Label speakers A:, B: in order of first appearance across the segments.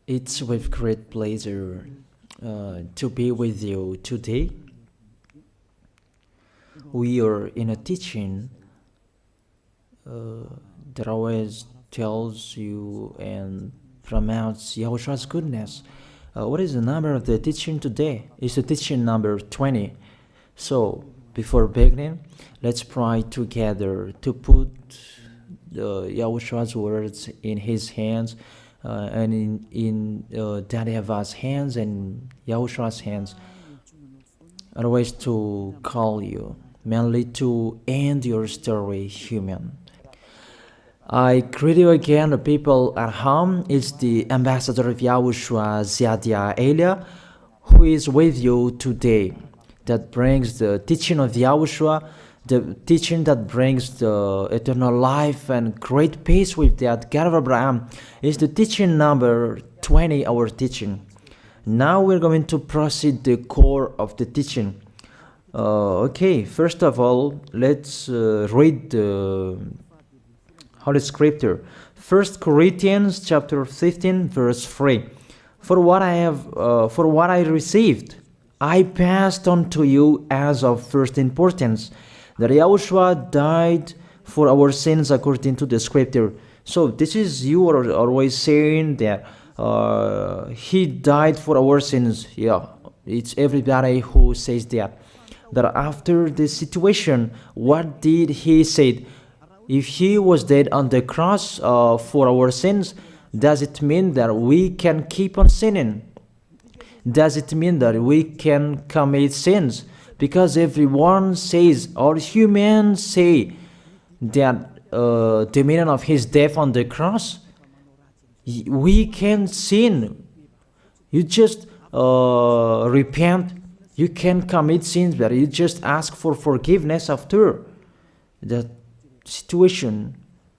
A: It's with great pleasure to be with you today. We are in a teaching that always tells you and promotes Yahushua's goodness. What is the number of the teaching today? It's the teaching number 20. So, before beginning, let's pray together to put Yahushua's words in his hands and in Daddy YAHVAH's hands and Yahushua's hands. Otherwise, to call you, mainly to end your story human. I greet you again, the people at home. It's the ambassador of Yahushua, Ziadia Elia, who is with you today. That brings the teaching of Yahushua, the teaching that brings the eternal life and great peace with that God of Abraham. Is the teaching number 20, our teaching. Now we're going to proceed the core of the teaching. Okay, first of all, let's read the Holy Scripture. 1 Corinthians chapter 15, verse 3. For what I received, I passed on to you as of first importance, that Yahushua died for our sins according to the Scripture. So this is, you are always saying that he died for our sins. Yeah, it's everybody who says that. That after the situation, what did he say? If he was dead on the cross for our sins, does it mean that we can keep on sinning? Does it mean that we can commit sins? Because everyone says, all humans say that the meaning of his death on the cross, we can sin. You just repent. You can commit sins, but you just ask for forgiveness after that situation.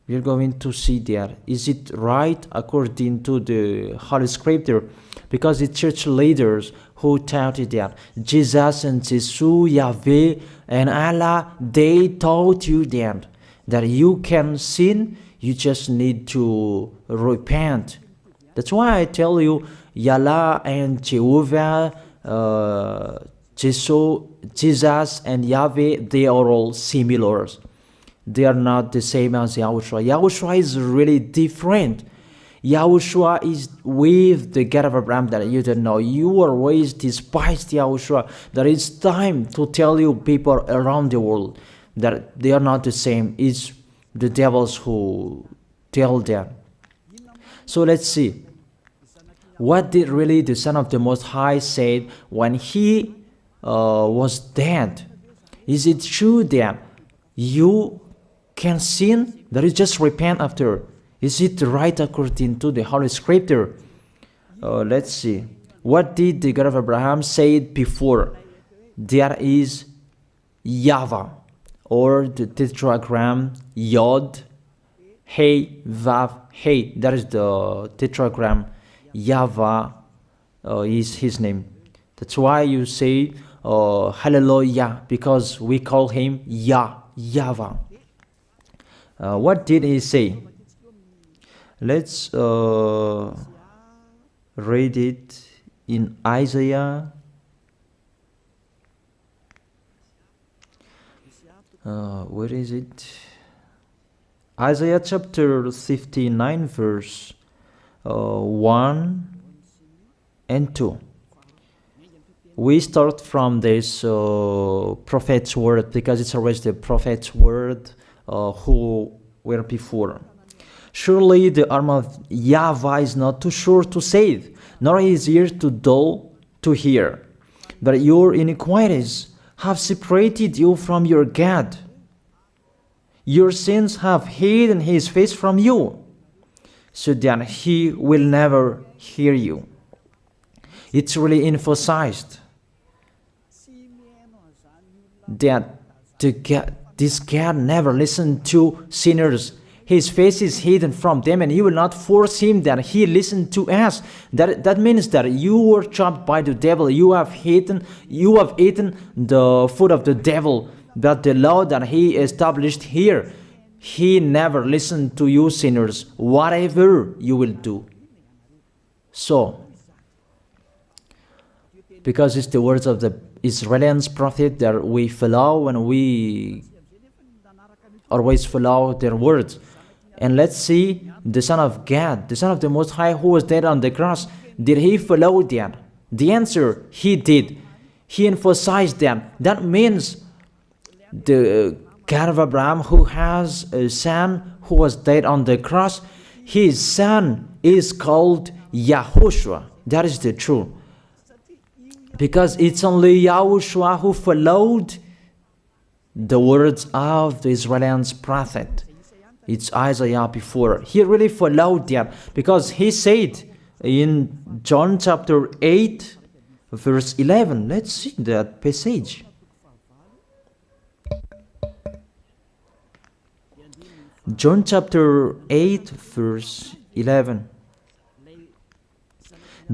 A: We're going to see there. Is it right according to the Holy Scripture? Because the church leaders who taught it that Jesus and Jesus, Yahweh and Allah, they taught you that you can sin, you just need to repent. That's why I tell you, Yahlah and Jehovah, Jesus and Yahweh, they are all similar. They are not the same as Yahushua. Yahushua is really different. Yahushua is with the God of Abraham that you don't know. You always despised Yahushua. That it's time to tell you people around the world that they are not the same. It's the devils who tell them. So let's see. What did really the Son of the Most High say when he was dead? Is it true that you can sin? That is just repent after. Is it right according to the Holy Scripture? Let's see. What did the God of Abraham say before? There is YAHVAH, or the tetragram Yod, Hey, Vav, Hey. That is the tetragram. YAHVAH is his name. That's why you say Hallelujah, because we call him YAHVAH. What did he say? Let's read it in Isaiah. Where is it? Isaiah chapter 59, verse 1 and 2. We start from this prophet's word, because it's always the prophet's word who were before. Surely the arm of YAHVAH is not too short to save, nor his ear too dull to hear. But your iniquities have separated you from your God. Your sins have hidden his face from you, so that he will never hear you. It's really emphasized that this God never listened to sinners. His face is hidden from them, and he will not force him that he listened to us. That means that you were trapped by the devil. You have eaten the food of the devil. But the law that he established here, he never listened to you sinners, whatever you will do. So, because it's the words of the Israelians prophet that we follow, and we always follow their words. And let's see the Son of God, the Son of the Most High, who was dead on the cross. Did he follow that? The answer, he did. He emphasized that. That means the God of Abraham, who has a son who was dead on the cross, his son is called YAHOSHUAH. That is the truth. Because it's only YAHOSHUAH who followed the words of the Israelians prophet. It's Isaiah before. He really followed that, because he said in John chapter 8, verse 11. Let's see that passage. John chapter 8, verse 11.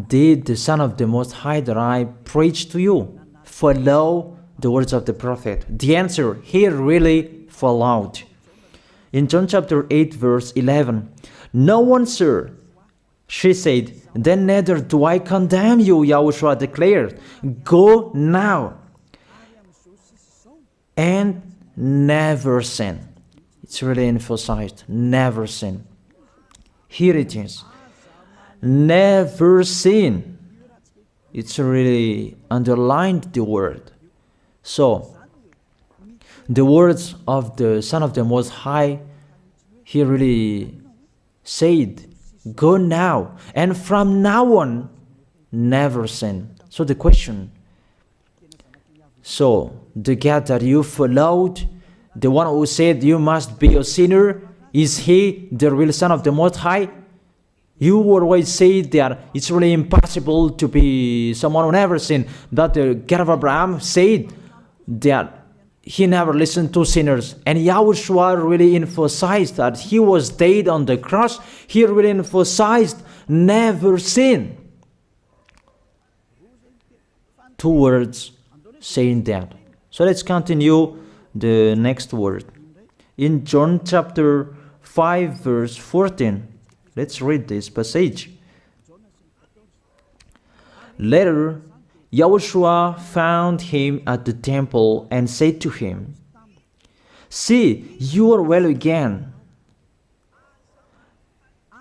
A: Did the Son of the Most High that I preach to you follow the words of the prophet? The answer, he really followed. In John chapter 8, verse 11, "No one, sir," she said, "then neither do I condemn you," Yahushua declared. "Go now and never sin." It's really emphasized, never sin. Here it is. Never sin. It's really underlined the word. So, the words of the Son of the Most High, he really said, go now, and from now on, never sin. So the question, so the God that you followed, the one who said you must be a sinner, is he the real Son of the Most High? You always say that it's really impossible to be someone who never sinned. That the God of Abraham said that he never listened to sinners. And Yahushua really emphasized that he was dead on the cross. He really emphasized never sin. Two words saying that. So let's continue the next word. In John chapter 5, verse 14. Let's read this passage. Later, Yahushua found him at the temple and said to him, "See, you are well again.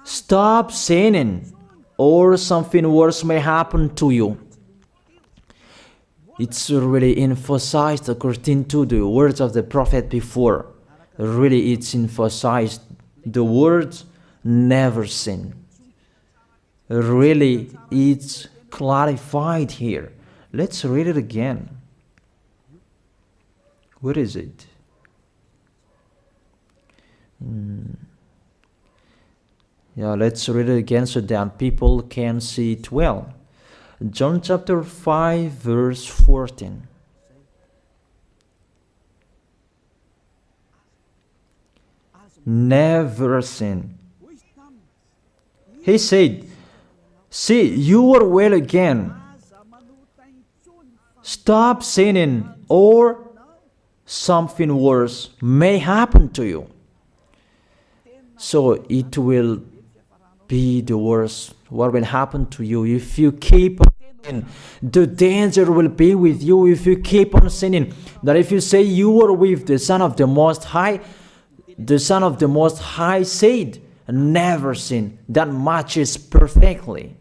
A: Stop sinning, or something worse may happen to you." It's really emphasized according to the words of the prophet before. Really, it's emphasized the words never sin. Really, it's clarified here. Let's read it again. Where is it? Yeah, let's read it again so that people can see it well. John chapter 5, verse 14. Never sin. He said, "See, you are well again. Stop sinning, or something worse may happen to you." So it will be the worst. What will happen to you if you keep on sinning? The danger will be with you if you keep on sinning. That if you say you are with the Son of the Most High, the Son of the Most High said, never sin. That matches perfectly.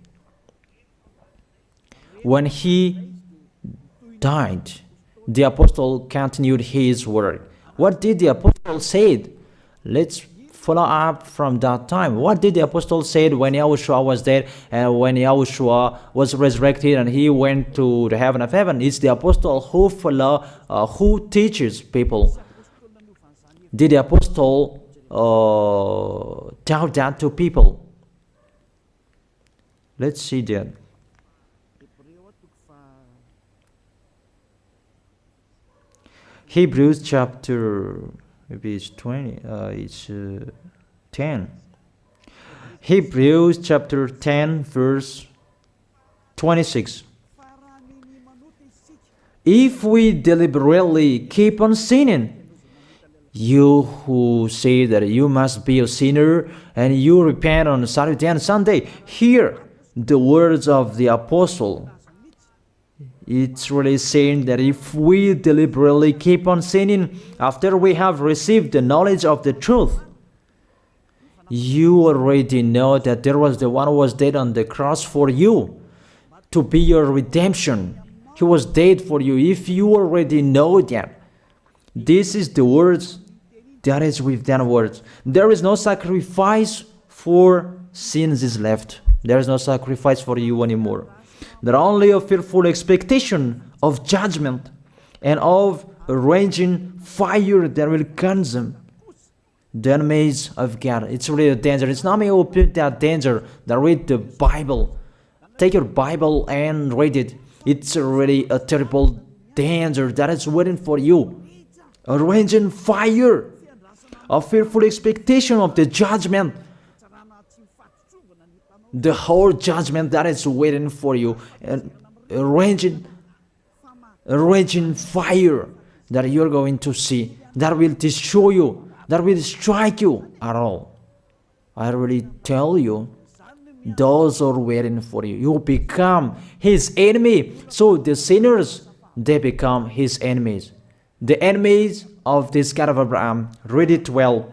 A: When he died, the apostle continued his word. What did the apostle say? Let's follow up from that time. What did the apostle say when Yahushua was dead and when Yahushua was resurrected and he went to the heaven of heaven? It's the apostle who teaches people. Did the apostle tell that to people? Let's see that. Hebrews chapter, maybe it's 20, it's 10. Hebrews chapter 10, verse 26. If we deliberately keep on sinning, you who say that you must be a sinner and you repent on Saturday and Sunday, here the words of the apostle. It's really saying that if we deliberately keep on sinning after we have received the knowledge of the truth, you already know that there was the one who was dead on the cross for you to be your redemption. He was dead for you. If you already know that, this is the words that is with that words. There is no sacrifice for sins is left. There is no sacrifice for you anymore. There are only a fearful expectation of judgment and of a raging fire that will consume the enemies of God. It's really a danger. It's not me who put that danger that read the Bible. Take your Bible and read it. It's really a terrible danger that is waiting for you. A raging fire, a fearful expectation of the judgment. The whole judgment that is waiting for you, and a raging fire that you're going to see, that will destroy you, that will strike you at all. I really tell you, those are waiting for you. You become his enemy. So the sinners, they become his enemies. The enemies of this God of Abraham, read it well.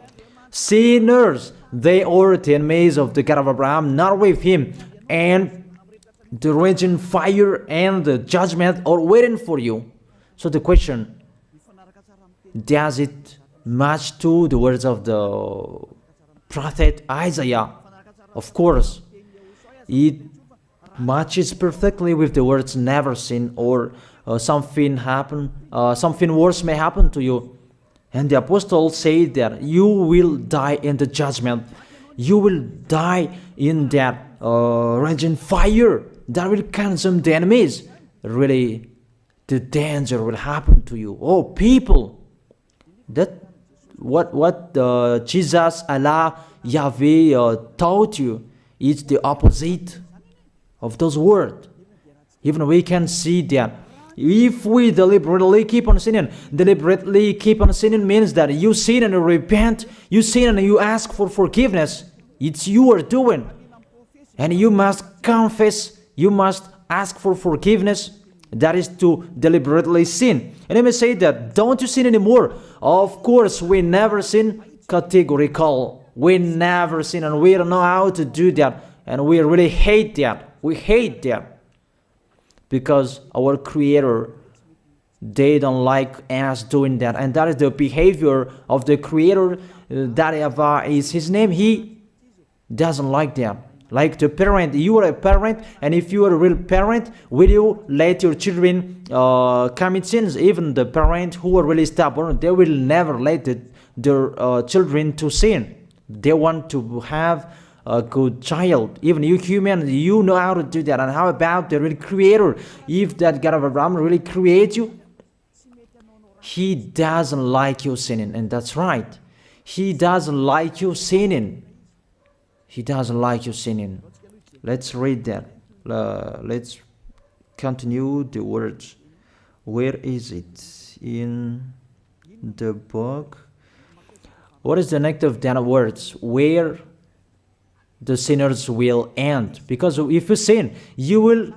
A: Sinners, they are the enemies of the God of Abraham, not with him. And the raging fire and the judgment are waiting for you. So the question, does it match to the words of the prophet Isaiah? Of course. It matches perfectly with the words never sin, or something worse may happen to you. And the apostle said that you will die in the judgment. You will die in that raging fire that will consume the enemies. Really, the danger will happen to you. Oh, people, that what Jesus, Allah, Yahweh taught you is the opposite of those words. Even we can see that. If we deliberately keep on sinning means that you sin and you repent, you sin and you ask for forgiveness. It's you are doing. And you must confess, you must ask for forgiveness. That is to deliberately sin. And I may say that, don't you sin anymore? Of course, we never sin. Categorical. We never sin, and we don't know how to do that. And we really hate that. We hate that. Because our Creator, they don't like us doing that. And that is the behavior of the Creator. That YAHVAH is his name. He doesn't like that. Like the parent, you are a parent, and if you are a real parent, will you let your children commit sins? Even the parents who are really stubborn, they will never let their children to sin. They want to have a good child. Even you human, you know how to do that. And how about the real Creator? If that God of Abraham really creates you, he doesn't like you sinning. And that's right. He doesn't like you sinning. He doesn't like you sinning. Let's read that. Let's continue the words. Where is it? In the book. What is the next of that words? Where the sinners will end. Because if you sin, you will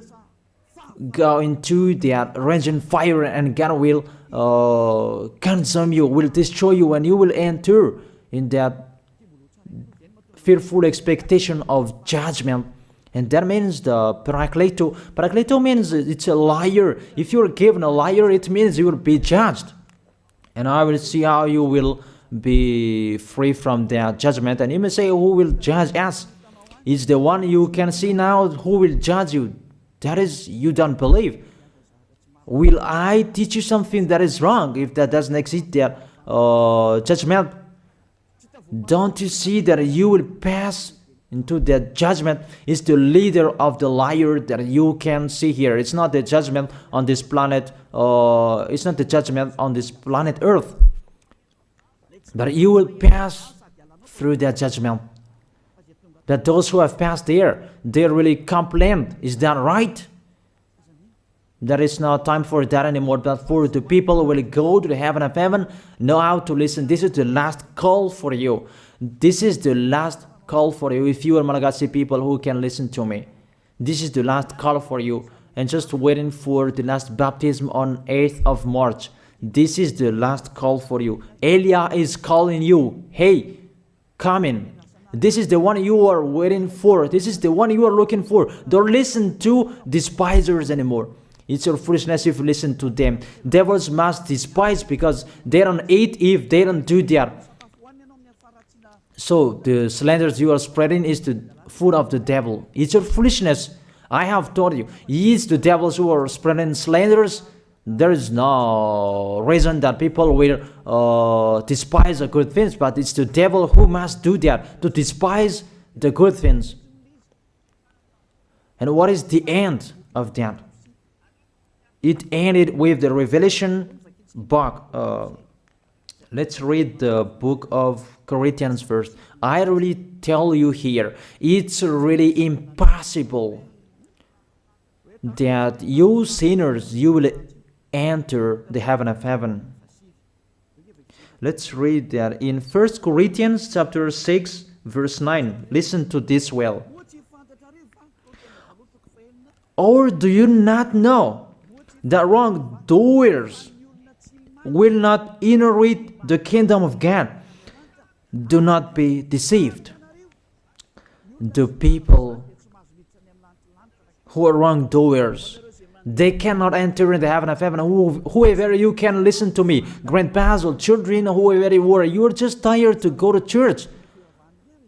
A: go into that raging fire, and God will consume you, will destroy you, and you will enter in that fearful expectation of judgment. And that means the parakleto. Parakleto means it's a liar. If you're given a liar, it means you will be judged. And I will see how you will be free from that judgment. And you may say, who will judge us? It's the one you can see now who will judge you. That is, you don't believe. Will I teach you something that is wrong if that doesn't exist, that judgment? Don't you see that you will pass into that judgment? Is the leader of the liar that you can see here. It's not the judgment on this planet. It's not the judgment on this planet Earth. But you will pass through that judgment. That those who have passed there, they really complain. Is that right? There is no time for that anymore. But for the people who will go to the heaven of heaven, know how to listen. This is the last call for you. This is the last call for you. If you are Malagasy people who can listen to me, This is the last call for you. And just waiting for the last baptism on 8th of March. This is the last call for you. Elijah is calling you. Hey, come in. This is the one you are waiting for. This is the one you are looking for. Don't listen to despisers anymore. It's your foolishness if you listen to them. Devils must despise because they don't eat if they don't do that. So the slanders you are spreading is the food of the devil. It's your foolishness. I have told you, it's the devils who are spreading slanders. There is no reason that people will despise the good things, but it's the devil who must do that, to despise the good things. And what is the end of that? It ended with the Revelation book. Let's read the book of Corinthians first. I really tell you here, it's really impossible that you sinners, you will enter the heaven of heaven. Let's read that in 1 Corinthians chapter 6 verse 9. Listen to this well. Or do you not know that wrongdoers will not inherit the kingdom of God? Do not be deceived. The people who are wrongdoers, they cannot enter in the heaven of heaven. Whoever you can listen to me, grandpas or children, whoever you are, you are just tired to go to church.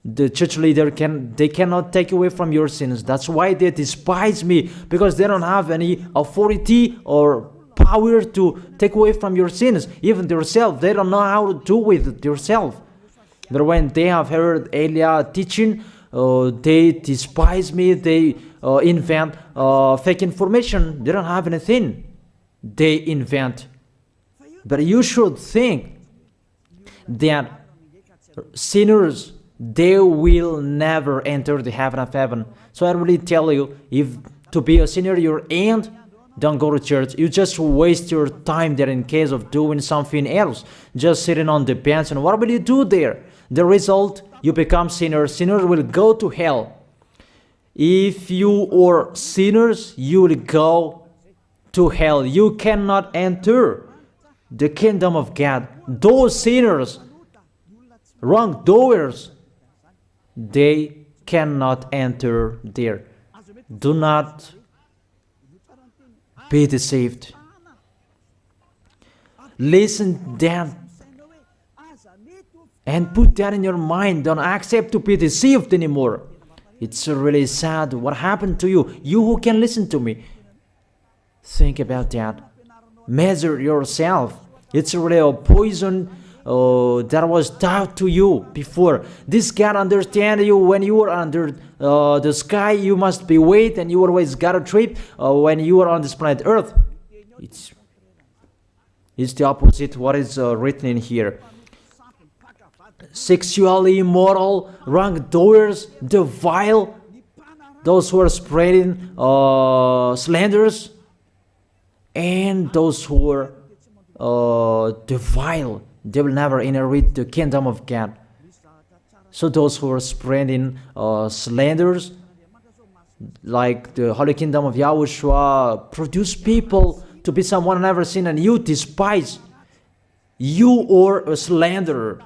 A: The church leader they cannot take away from your sins. That's why they despise me, because they don't have any authority or power to take away from your sins. Even themselves, they don't know how to do with themselves. But when they have heard Elijah teaching, they despise me. They invent fake information. They don't have anything. They invent. But you should think that sinners, they will never enter the heaven of heaven. So I really tell you, if to be a sinner your end, don't go to church. You just waste your time there in case of doing something else. Just sitting on the bench, and what will you do there? The result, you become sinners. Sinners will go to hell. If you are sinners, you will go to hell. You cannot enter the kingdom of God. Those sinners, wrongdoers, they cannot enter there. Do not be deceived. Listen then and put that in your mind. Don't accept to be deceived anymore. It's really sad what happened to you. You who can listen to me, think about that. Measure yourself. It's really a poison that was taught to you before. This God understand you when you are under the sky. You must be wait, and you always got a trip when you are on this planet Earth. It's the opposite what is written in here. Sexually immoral, wrongdoers, the vile, those who are spreading slanders, and those who are the vile, they will never inherit the kingdom of God. So those who are spreading slanders, like the Holy Kingdom of YAHOSHUAH, produce people to be someone never seen, and you despise. You are a slanderer.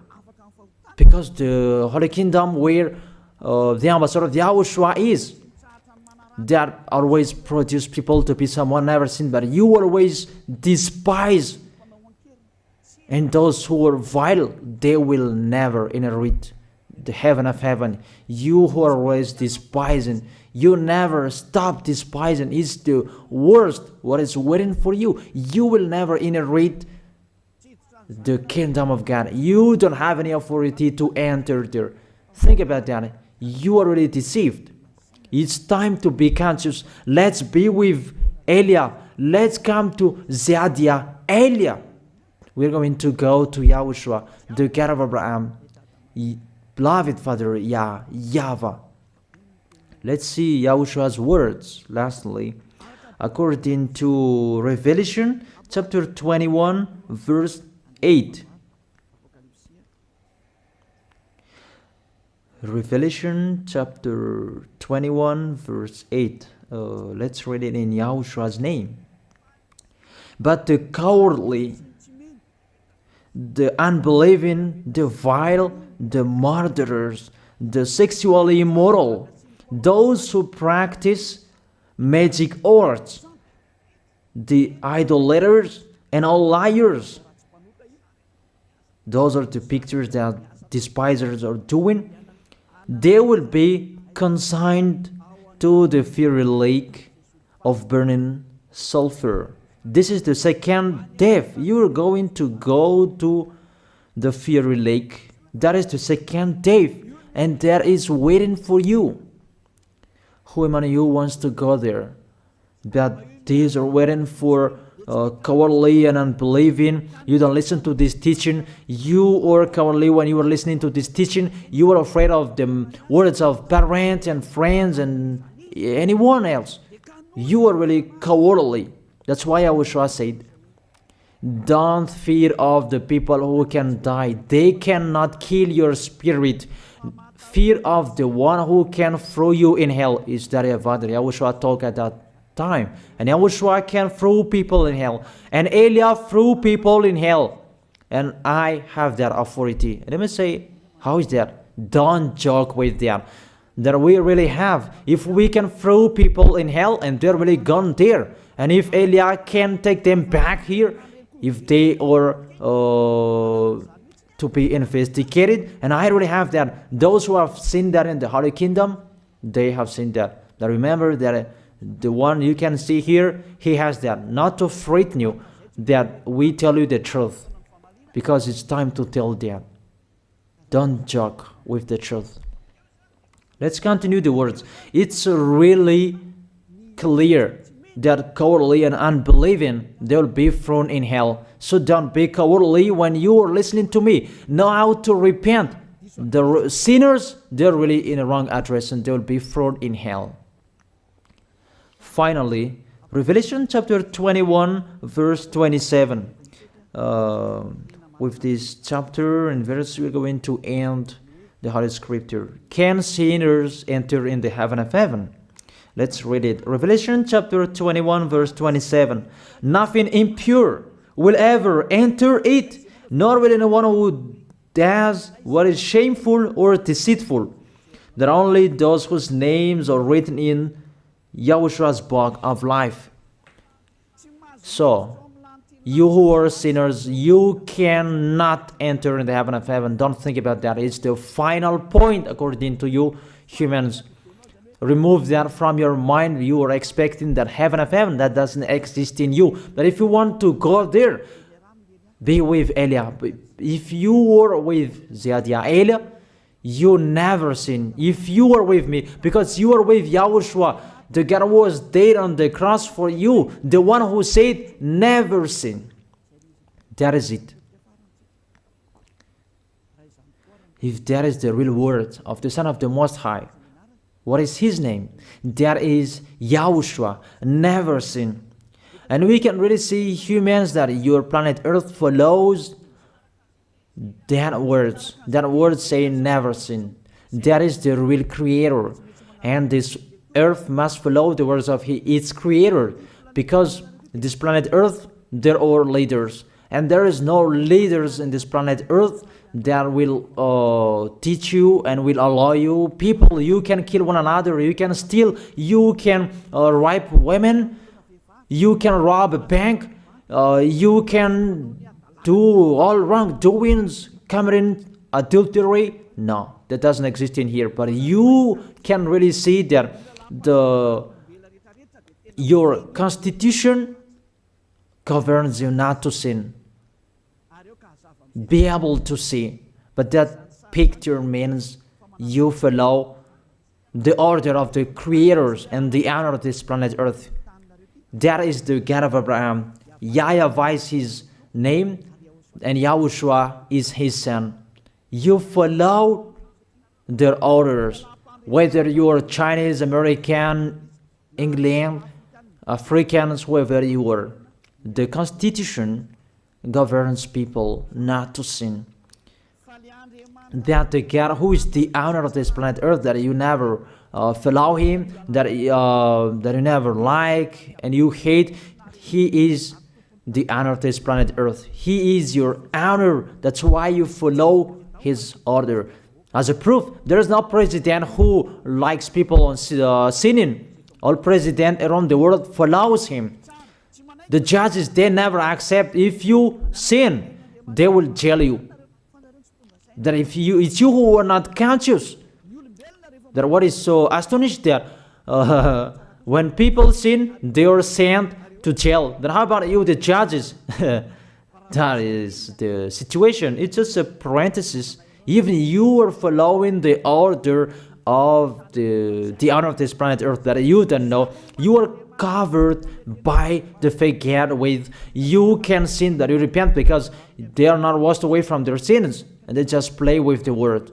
A: Because the Holy Kingdom where the ambassador of YAHOSHUAH is, that always produce people to be someone never seen, but you always despise. And those who are vile, they will never inherit the heaven of heaven. You who are always despising, you never stop despising. It's the worst what is waiting for you. You will never inherit the kingdom of God. You don't have any authority to enter there. Think about that. You are already deceived. It's time to be conscious. Let's be with Elijah. Let's come to Zadiah. Elijah. We're going to go to YAHOSHUAH, the God of Abraham, beloved Father YAHVAH. Let's see YAHOSHUAH's words. Lastly, according to Revelation chapter 21 verse 8. Revelation chapter 21 verse 8. Let's read it in Yahoshua's name. But the cowardly, the unbelieving, the vile, the murderers, the sexually immoral, those who practice magic arts, the idolaters, and all liars. Those are the pictures that despisers are doing. They will be consigned to the fiery lake of burning sulfur. This is the second death. You are going to go to the fiery lake. That is the second death, and that is waiting for you. Who among you wants to go there? That these are waiting for cowardly and unbelieving. You don't listen to this teaching. You are cowardly when you are listening to this teaching. You are afraid of the words of parents and friends and anyone else. You are really cowardly. That's why YAHOSHUAH said, don't fear of the people who can die. They cannot kill your spirit. Fear of the one who can throw you in hell. Is that what YAHOSHUAH talked at that time? And YAHOSHUAH can throw people in hell. And Elijah threw people in hell. And I have that authority. Let me say, how is that? Don't joke with that. That we really have. If we can throw people in hell and they're really gone there, and if Elijah can take them back here, if they are to be investigated, and I really have that. Those who have seen that in the Holy Kingdom, they have seen that. Now remember that the one you can see here, he has that. Not to frighten you, that we tell you the truth, because it's time to tell that. Don't joke with the truth. Let's continue the words. It's really clear that cowardly and unbelieving, they will be thrown in hell. So don't be cowardly when you are listening to me. Know how to repent. The sinners, they're really in a wrong address and they will be thrown in hell. Finally, Revelation chapter 21, verse 27. With this chapter and verse, we're going to end the Holy Scripture. Can sinners enter in the heaven of heaven? Let's read it. Revelation chapter 21, verse 27. Nothing impure will ever enter it, nor will anyone who does what is shameful or deceitful. That only those whose names are written in YAHOSHUAH's book of life. So, you who are sinners, you cannot enter in the heaven of heaven. Don't think about that. It's the final point according to you humans. Remove that from your mind. You are expecting that heaven of heaven that doesn't exist in you. But if you want to go there, be with Elia. If you were with Elia, you never sin. If you are with me, because you are with YAHOSHUAH, the God was dead on the cross for you, the one who said never sin. That is it. If that is the real word of the Son of the Most High, what is his name? That is YAHOSHUAH, never sin. And we can really see humans that your planet Earth follows that words. That word saying never sin. That is the real creator. And this Earth must follow the words of its creator. Because this planet Earth, there are leaders. And there is no leaders in this planet Earth that will teach you and will allow you. People, you can kill one another, you can steal, you can rape women, you can rob a bank, you can do all wrongdoings, committing adultery. No, that doesn't exist in here. But you can really see that your constitution governs you not to sin. Be able to see. But that picture means you follow the order of the creators and the honor of this planet Earth. That is the God of Abraham. YAHVAH is his name, and YAHOSHUAH is his son. You follow their orders, whether you are Chinese, American, England, Africans, whoever you are. The Constitution governs people not to sin. that the God who is the owner of this planet Earth, that you never follow him, that you never like and you hate, he is the owner of this planet Earth. He is your owner. That's why you follow his order. As a proof, there is no president who likes people on sinning. All president around the world follows him. The judges, they never accept. If you sin, they will jail you. That if it's you who are not conscious. That what is so astonished that when people sin, they are sent to jail. Then how about you, the judges? That is the situation. It's just a parenthesis. Even you are following the order of the owner of this planet Earth that you don't know. You are covered by the fake God with you can sin, that you repent, because they are not washed away from their sins and they just play with the word.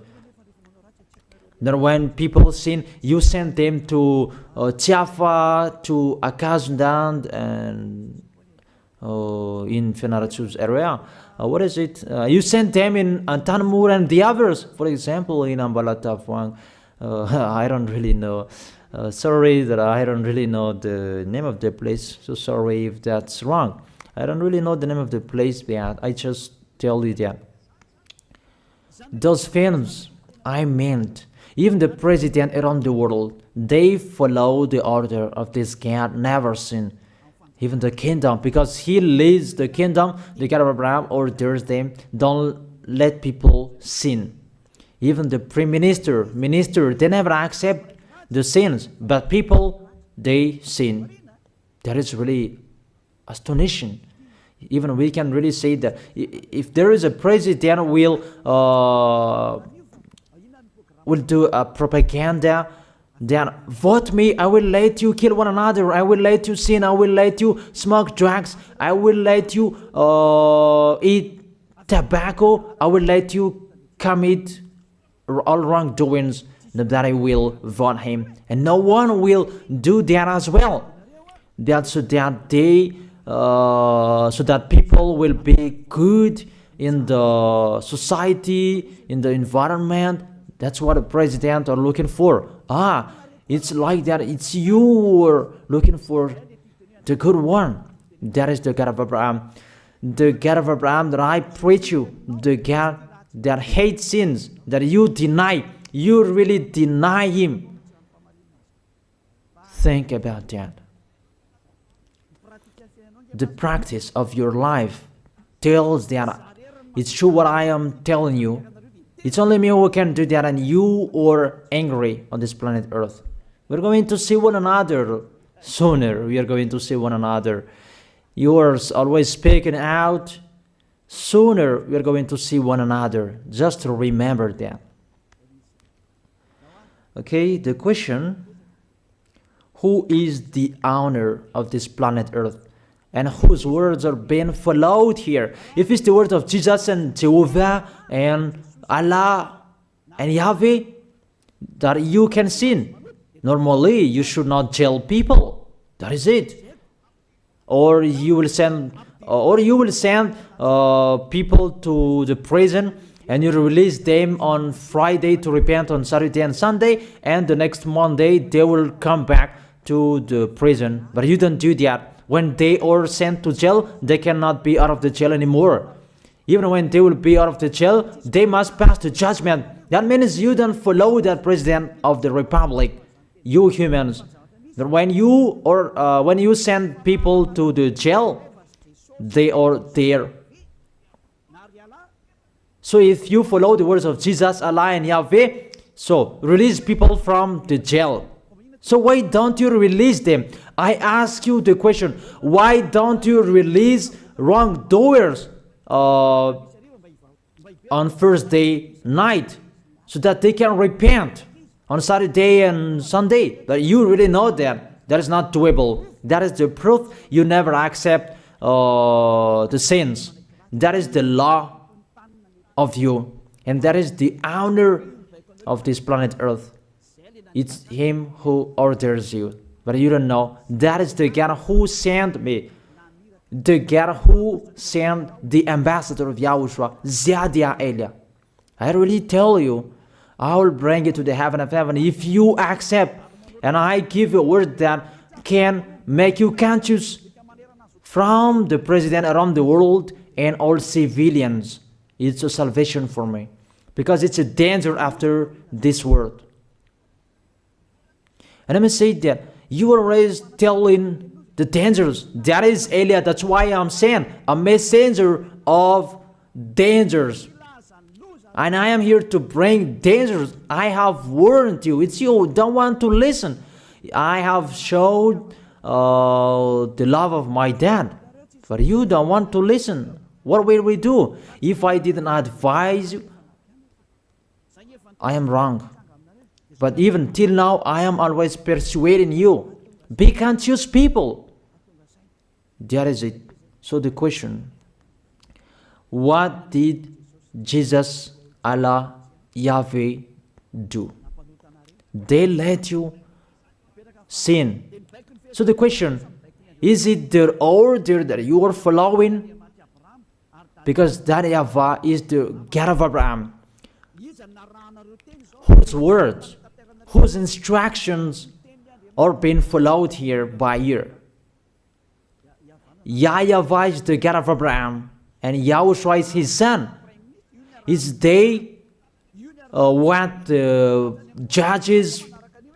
A: Then when people sin, you send them to YAHVAH, to Akazundand, and in Fenarachu's area. What is it? You send them in Tanmur and the others. For example, in Ambalatafwang. I don't really know. Sorry that I don't really know the name of the place. So sorry if that's wrong. I don't really know the name of the place, but I just tell you that. Those films, I meant, even the president around the world, they follow the order of this God, never sin. Even the kingdom, because he leads the kingdom, the God of Abraham orders them, don't let people sin. Even the prime minister, they never accept the sins, but people, they sin. That is really astonishing. Even we can really say that if there is a president will do a propaganda, then vote me, I will let you kill one another, I will let you sin, I will let you smoke drugs, I will let you eat tobacco, I will let you commit all wrongdoings, that I will vote him. And no one will do that as well. That's so that they so that people will be good in the society, in the environment. That's what the president are looking for. It's like that. It's you who are looking for the good one. That is the God of Abraham. The God of Abraham that I preach you. The God that hates sins, that you deny. You really deny him. Think about that. The practice of your life tells that it's true what I am telling you. It's only me who can do that, and you are angry on this planet Earth. We're going to see one another sooner. We are going to see one another. You are always speaking out. Sooner we are going to see one another. Just to remember that. Okay, the question, who is the owner of this planet Earth? And whose words are being followed here? If it's the word of Jesus and Jehovah and Allah and Yahweh, that you can sin. Normally, you should not jail people. That is it. Or you will send, people to the prison, and you release them on Friday to repent on Saturday and Sunday, and the next Monday they will come back to the prison. But you don't do that. When they are sent to jail, they cannot be out of the jail anymore. Even when they will be out of the jail, they must pass the judgment. That means you don't follow that president of the republic, you humans. When you send people to the jail, they are there. So if you follow the words of Jesus, Allah and Yahweh, so release people from the jail. So why don't you release them? I ask you the question, why don't you release wrongdoers on Thursday night so that they can repent on Saturday and Sunday? But you really know that that is not doable. That is the proof you never accept the sins. That is the law of you, and that is the owner of this planet Earth. It's him who orders you, but you don't know. That is the God who sent me, the God who sent the ambassador of Yahushua, Zadia Elia. I really tell you, I will bring you to the heaven of heaven if you accept, and I give you a word that can make you conscious from the president around the world and all civilians. It's a salvation for me, because it's a danger after this world. And let me say that you are always telling the dangers. That is Elia. That's why I'm saying a messenger of dangers. And I am here to bring dangers. I have warned you. It's you who don't want to listen. I have showed the love of my dad, but you don't want to listen. What will we do? If I didn't advise you, I am wrong. But even till now, I am always persuading you. Be conscious people. That is it. So the question, what did Jesus, Allah, Yahweh do? They let you sin. So the question, is it their order that you are following? Because that YAHVAH is the God of Abraham, whose words, whose instructions are being followed here by year. YAHVAH is the God of Abraham, and YAHOSHUAH is his son. Is they what the judges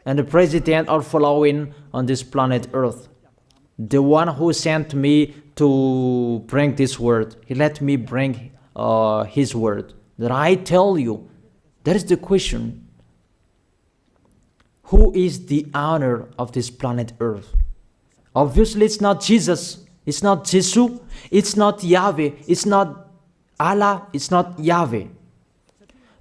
A: and the president are following on this planet Earth. The one who sent me to bring this word, he let me bring his word. That I tell you, that is the question. Who is the owner of this planet Earth? Obviously, it's not Jesus. It's not Jesus. It's not Yahweh. It's not Allah. It's not Yahweh.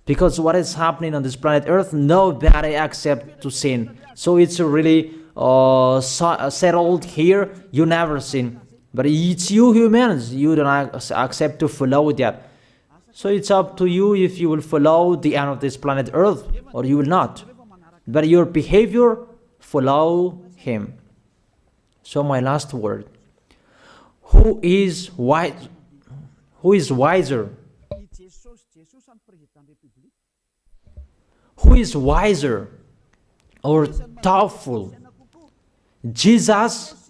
A: Because what is happening on this planet Earth, nobody accepts to sin. So it's really settled here. You never sin. But it's you humans. You don't accept to follow that. So it's up to you if you will follow the end of this planet Earth or you will not. But your behavior, follow him. So my last word. Who is wise? Who is wiser? Who is wiser or doubtful? Jesus,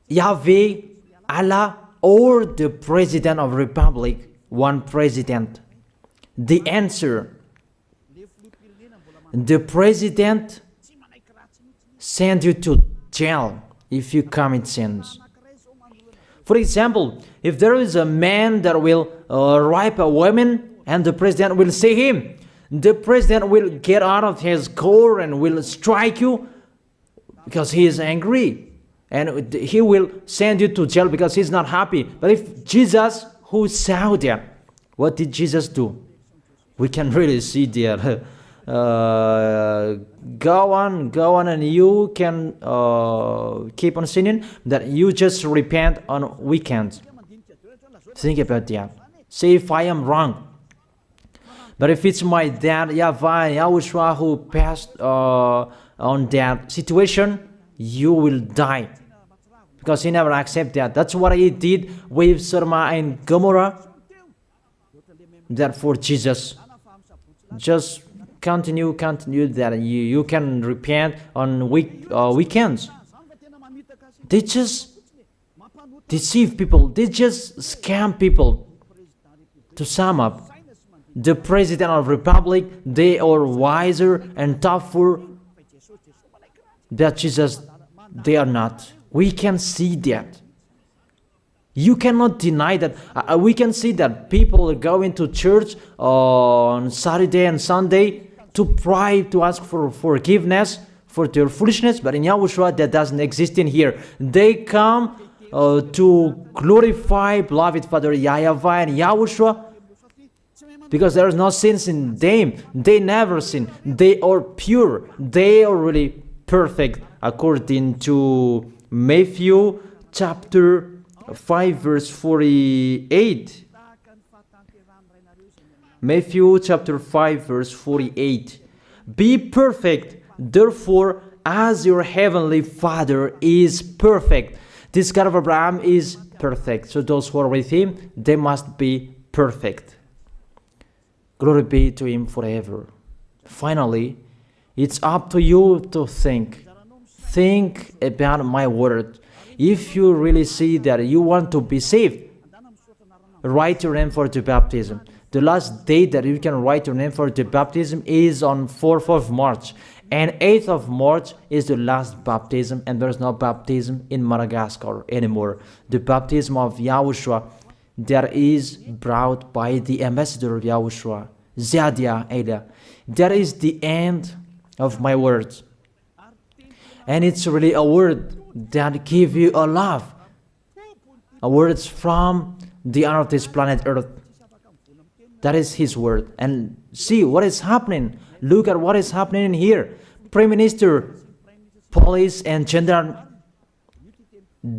A: Yahweh, Allah, or the President of Republic, one president? The answer, the president send you to jail if you commit sins. For example, if there is a man that will rape a woman and the president will see him, the president will get out of his car and will strike you because he is angry. And he will send you to jail because he's not happy. But if Jesus, who saw that, what did Jesus do? We can really see that. Go on, and you can keep on sinning, that you just repent on weekends. Think about that. See if I am wrong. But if it's my dad, YAHVAH, YAHOSHUAH, who passed on that situation, you will die. Because he never accepted that. That's what he did with Sodom and Gomorrah. Therefore, Jesus, just continue that you can repent on weekends. They just deceive people. They just scam people. To sum up, the President of the Republic, they are wiser and tougher than Jesus. They are not. We can see that. You cannot deny that. We can see that people are going to church on Saturday and Sunday to pray, to ask for forgiveness for their foolishness. But in YAHOSHUAH, that doesn't exist in here. They come to glorify beloved Father YAHVAH and YAHOSHUAH, because there is no sins in them. They never sin. They are pure. They are really perfect, according to Matthew chapter 5 verse 48. Matthew chapter 5 verse 48. Be perfect, therefore, as your heavenly Father is perfect. This God of Abraham is perfect. So those who are with him, they must be perfect. Glory be to Him forever. Finally, it's up to you to think. Think about my word. If you really see that you want to be saved, write your name for the baptism. The last date that you can write your name for the baptism is on 4th of March. And 8th of March is the last baptism, and there's no baptism in Madagascar anymore. The baptism of Yahushua that is brought by the ambassador of Yahushua, Zadia Elia. That is the end of my words. And it's really a word that gives you a love. A word from the honor of this planet Earth. That is His word. And see what is happening. Look at what is happening here. Prime Minister, police and gendarme,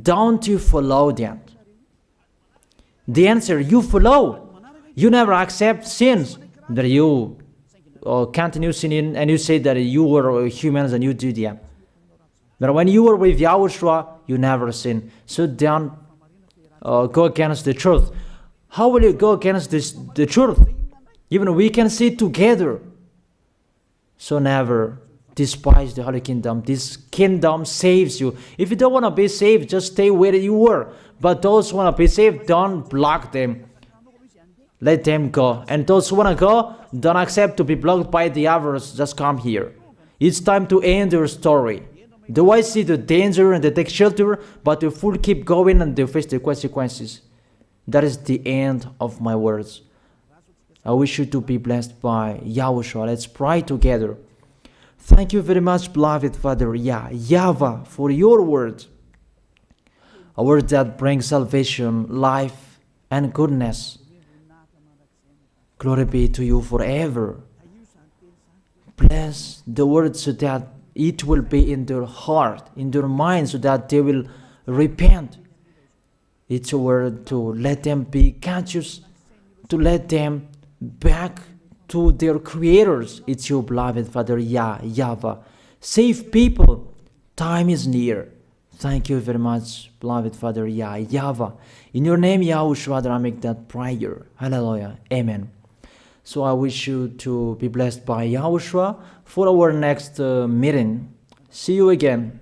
A: don't you follow that? The answer, you follow. You never accept sins. That you continue sinning and you say that you were humans and you do that. But when you were with Yahushua, you never sin. So don't go against the truth. How will you go against the truth? Even we can sit together. So never despise the Holy Kingdom. This kingdom saves you. If you don't want to be saved, just stay where you were. But those who want to be saved, don't block them. Let them go. And those who want to go, don't accept to be blocked by the others. Just come here. It's time to end your story. Do I see the danger and they take shelter, but the fool keep going and they face the consequences? That is the end of my words. I wish you to be blessed by Yahushua. Let's pray together. Thank you very much, beloved Father YAHVAH, for your word. A word that brings salvation, life, and goodness. Glory be to you forever. Bless the word so that it will be in their heart, in their mind, so that they will repent. It's a word to let them be conscious, to let them back to their creators. It's your beloved Father YAHVAH. Save people. Time is near. Thank you very much, beloved Father YAHVAH. In your name, Yahushua, that I make that prayer. Hallelujah. Amen. So I wish you to be blessed by Yahushua for our next meeting. See you again.